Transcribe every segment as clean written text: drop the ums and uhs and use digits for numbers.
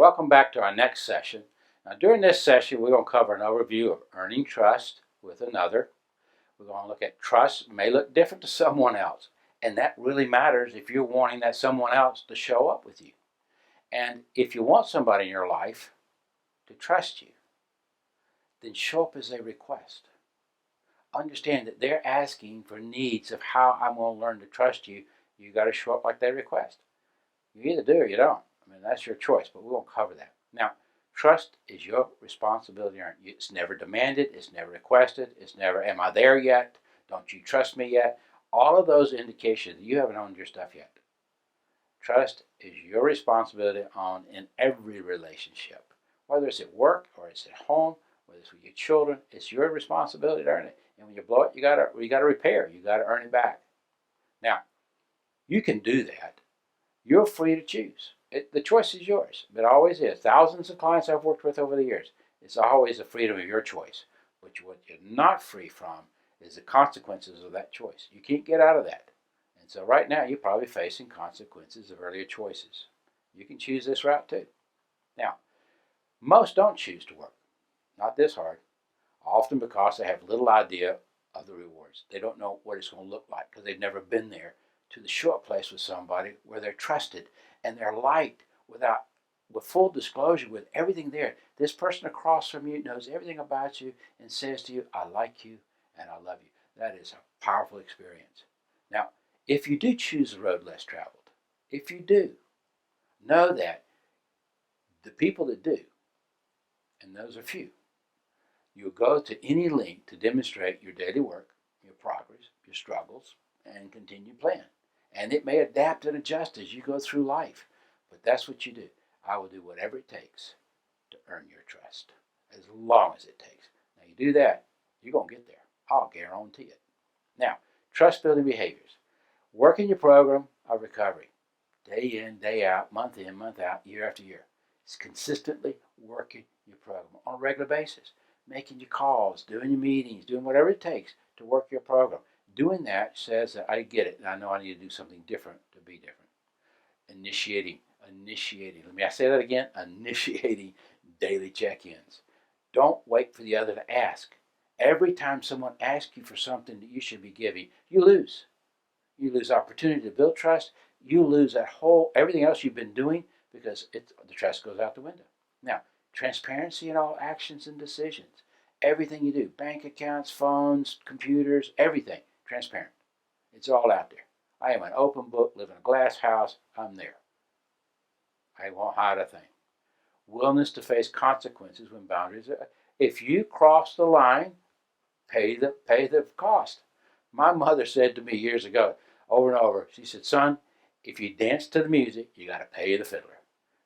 Welcome back to our next session. Now, during this session, we're going to cover an overview of earning trust with another. We're going to look at trust may look different to someone else, and that really matters if you're wanting that someone else to show up with you. And if you want somebody in your life to trust you, then show up as a request. Understand that they're asking for needs of how I'm going to learn to trust you. You got to show up like they request. You either do or you don't. I mean, that's your choice, but we won't cover that. Now, trust is your responsibility. It's never demanded. It's never requested. It's never, am I there yet? Don't you trust me yet? All of those indications that you haven't owned your stuff yet. Trust is your responsibility in every relationship, whether it's at work or it's at home, whether it's with your children. It's your responsibility to earn it. And when you blow it, you gotta repair. You gotta earn it back. Now, you can do that. You're free to choose. The choice is yours. It always is. Thousands of clients I've worked with over the years. It's always the freedom of your choice. But what you're not free from is the consequences of that choice. You can't get out of that. And so right now you're probably facing consequences of earlier choices. You can choose this route too. Now, most don't choose to work. Not this hard. Often because they have little idea of the rewards. They don't know what it's going to look like because they've never been there to the short place with somebody where they're trusted and they're liked with full disclosure, with everything there. This person across from you knows everything about you and says to you, I like you and I love you. That is a powerful experience. Now, if you do choose the road less traveled, if you do, know that the people that do, and those are few, you'll go to any length to demonstrate your daily work, your progress, your struggles, and continued plan. And it may adapt and adjust as you go through life. But that's what you do. I will do whatever it takes to earn your trust, as long as it takes. Now, you do that, you're going to get there. I'll guarantee it. Now, trust building behaviors. Work in your program of recovery, day in, day out, month in, month out, year after year. It's consistently working your program on a regular basis, making your calls, doing your meetings, doing whatever it takes to work your program. Doing that says that I get it, and I know I need to do something different to be different. Initiating. Let me say that again. Initiating daily check-ins. Don't wait for the other to ask. Every time someone asks you for something that you should be giving, you lose. You lose opportunity to build trust. You lose everything else you've been doing because the trust goes out the window. Now, transparency in all actions and decisions. Everything you do, bank accounts, phones, computers, everything, transparent. It's all out there. I am an open book, live in a glass house. I'm there. I won't hide a thing. Willingness to face consequences when boundaries are. If you cross the line, pay the cost. My mother said to me years ago, over and over, she said, son, if you dance to the music, you got to pay the fiddler.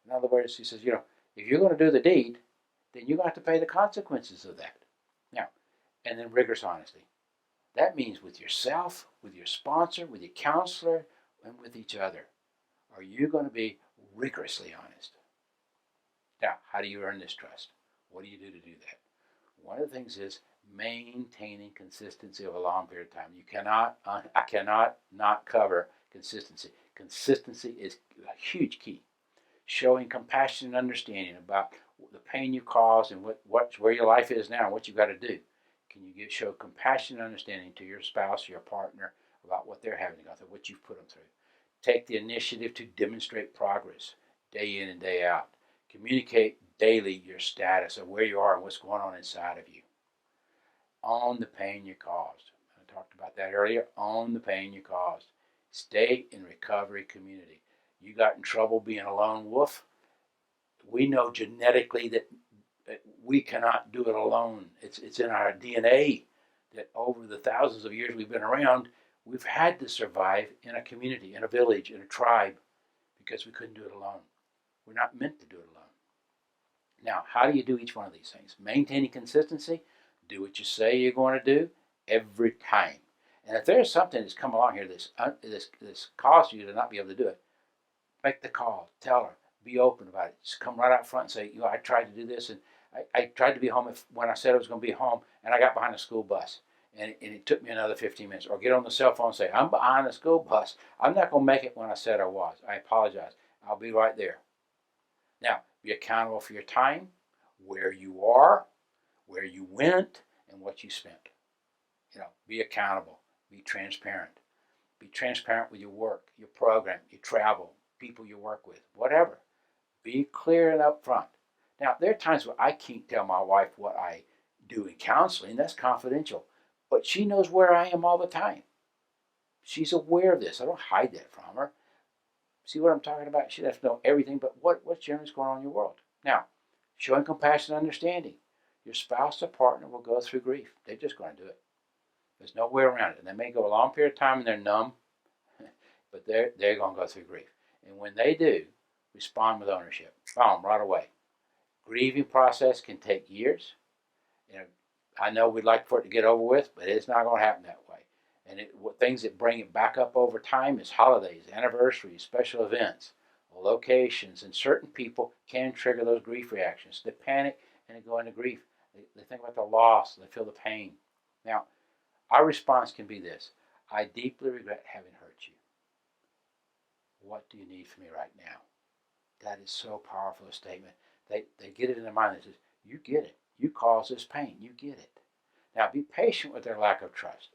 In other words, she says, if you're going to do the deed, then you got to pay the consequences of that. Now, and then rigorous honesty. That means with yourself, with your sponsor, with your counselor, and with each other. Are you going to be rigorously honest? Now, how do you earn this trust? What do you do to do that? One of the things is maintaining consistency over a long period of time. I cannot not cover consistency. Consistency is a huge key. Showing compassion and understanding about the pain you caused and where your life is now and what you've got to do. Can you show compassion and understanding to your spouse or your partner about what they're having to go through, what you've put them through? Take the initiative to demonstrate progress day in and day out. Communicate daily your status of where you are and what's going on inside of you. Own the pain you caused. I talked about that earlier. Own the pain you caused. Stay in recovery community. You got in trouble being a lone wolf. We know genetically that we cannot do it alone. It's in our DNA that over the thousands of years we've been around, we've had to survive in a community, in a village, in a tribe, because we couldn't do it alone. We're not meant to do it alone. Now, how do you do each one of these things? Maintaining consistency, do what you say you're going to do every time. And if there's something that's come along here that's caused you to not be able to do it, make the call, tell her, be open about it. Just come right out front and say, I tried to do this, and I tried to be home when I said I was going to be home, and I got behind the school bus, and it took me another 15 minutes. Or get on the cell phone and say, I'm behind the school bus. I'm not going to make it when I said I was. I apologize. I'll be right there. Now, Be accountable for your time, where you are, where you went, and what you spent. Be accountable. Be transparent. Be transparent with your work, your program, your travel, people you work with, whatever. Be clear and upfront. Now, there are times where I can't tell my wife what I do in counseling. That's confidential. But she knows where I am all the time. She's aware of this. I don't hide that from her. See what I'm talking about? She doesn't know everything, but what's generally going on in your world. Now, showing compassion and understanding. Your spouse or partner will go through grief. They're just going to do it. There's no way around it. And they may go a long period of time and they're numb, but they're going to go through grief. And when they do, respond with ownership. Boom, right away. Grieving process can take years. I know we'd like for it to get over with, but it's not going to happen that way. And things that bring it back up over time is holidays, anniversaries, special events, locations, and certain people can trigger those grief reactions. They panic and they go into grief. They think about the loss. They feel the pain. Now, our response can be this: I deeply regret having hurt you. What do you need from me right now? That is so powerful a statement. They get it in their mind. They say, you get it. You caused this pain. You get it. Now, be patient with their lack of trust.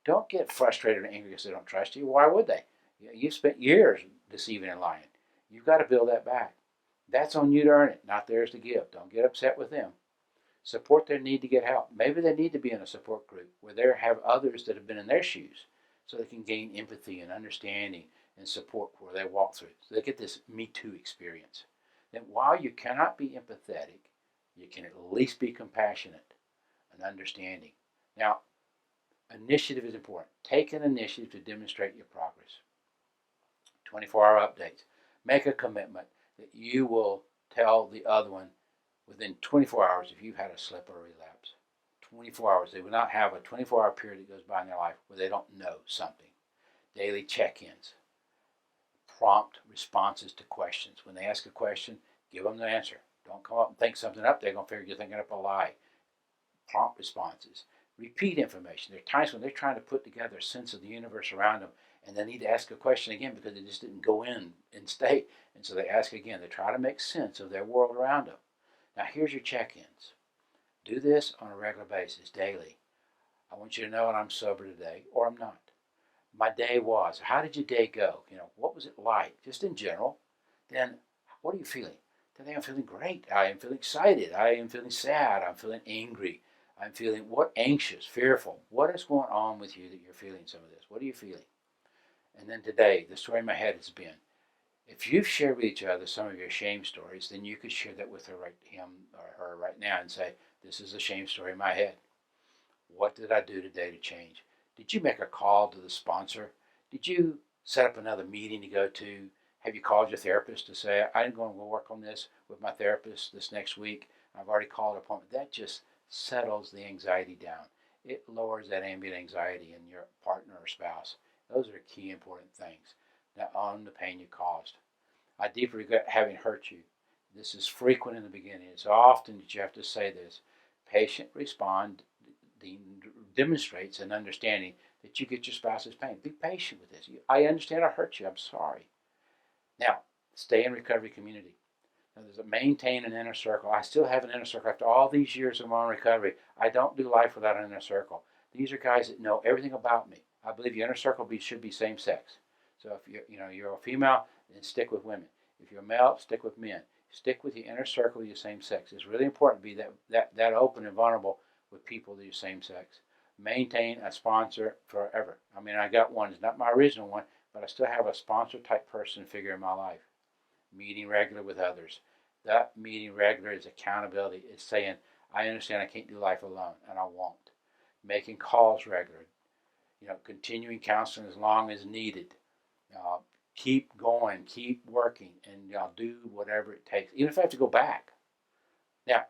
Don't get frustrated or angry because they don't trust you. Why would they? You spent years deceiving and lying. You've got to build that back. That's on you to earn it, not theirs to give. Don't get upset with them. Support their need to get help. Maybe they need to be in a support group where they have others that have been in their shoes so they can gain empathy and understanding and support where they walk through. So they get this Me Too experience. Then while you cannot be empathetic, you can at least be compassionate and understanding. Now, initiative is important. Take an initiative to demonstrate your progress. 24-hour updates. Make a commitment that you will tell the other one within 24 hours if you've had a slip or a relapse. 24 hours. They will not have a 24-hour period that goes by in their life where they don't know something. Daily check-ins. Prompt responses to questions. When they ask a question, give them the answer. Don't come up and think something up. They're going to figure you're thinking up a lie. Prompt responses. Repeat information. There are times when they're trying to put together a sense of the universe around them, and they need to ask a question again because they just didn't go in and stay. And so they ask again. They try to make sense of their world around them. Now, here's your check-ins. Do this on a regular basis, daily. I want you to know that I'm sober today, or I'm not. My day was. How did your day go? What was it like? Just in general. Then, what are you feeling? Today I'm feeling great. I am feeling excited. I am feeling sad. I'm feeling angry. I'm feeling anxious, fearful. What is going on with you that you're feeling some of this? What are you feeling? And then today, the story in my head has been, if you've shared with each other some of your shame stories, then you could share that with him or her right now and say, this is a shame story in my head. What did I do today to change? Did you make a call to the sponsor? Did you set up another meeting to go to? Have you called your therapist to say, I'm going to go work on this with my therapist this next week? I've already called an appointment. That just settles the anxiety down. It lowers that ambient anxiety in your partner or spouse. Those are key important things. Now, on the pain you caused. I deeply regret having hurt you. This is frequent in the beginning. It's often that you have to say this. Patient respond demonstrates an understanding that you get your spouse's pain. Be patient with this. I understand I hurt you. I'm sorry. Now, stay in recovery community. Now, there's maintain an inner circle. I still have an inner circle after all these years of my own recovery. I don't do life without an inner circle. These are guys that know everything about me. I believe your inner circle should be same sex. So if you're a female, then stick with women. If you're a male, stick with men. Stick with your inner circle of your same sex. It's really important to be that open and vulnerable with people of your same sex. Maintain a sponsor forever. I got one. It's not my original one, but I still have a sponsor type person figure in my life. Meeting regular with others. That meeting regular is accountability. It's saying, I understand I can't do life alone, and I won't. Making calls regular. Continuing counseling as long as needed. Keep going, keep working, and do whatever it takes, even if I have to go back. Now,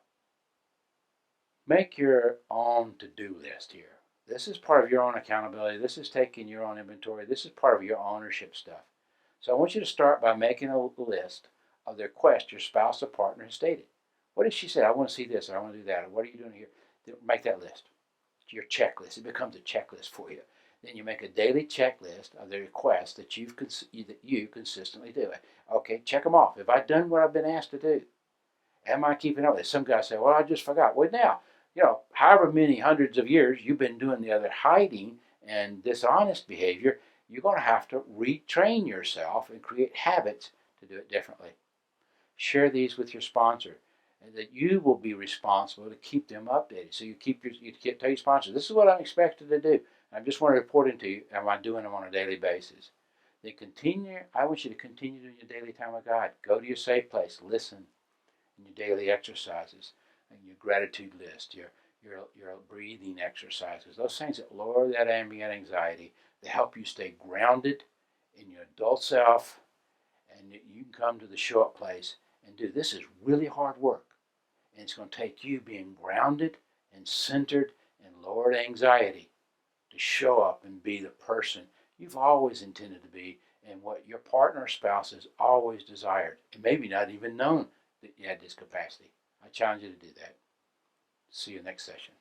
make your own to-do list here. This is part of your own accountability. This is taking your own inventory. This is part of your ownership stuff. So I want you to start by making a list of the requests your spouse or partner has stated. What did she say? I want to see this, or I want to do that, or what are you doing here? Make that list. It's your checklist. It becomes a checklist for you. Then you make a daily checklist of the requests that you consistently do. Okay, check them off. Have I done what I've been asked to do? Am I keeping up with it? Some guys say, well, I just forgot. Well, now, however many hundreds of years you've been doing the other hiding and dishonest behavior, you're going to have to retrain yourself and create habits to do it differently. Share these with your sponsor, and that you will be responsible to keep them updated. So you tell your sponsor, this is what I'm expected to do. I just want to report into you. Am I doing them on a daily basis? I want you to continue doing your daily time with God. Go to your safe place. Listen in your daily exercises and your gratitude list, your breathing exercises, those things that lower that ambient anxiety, that help you stay grounded in your adult self, and you can come to the short place and do. This is really hard work, and it's going to take you being grounded and centered and lowered anxiety to show up and be the person you've always intended to be and what your partner or spouse has always desired and maybe not even known that you had this capacity. I challenge you to do that. See you next session.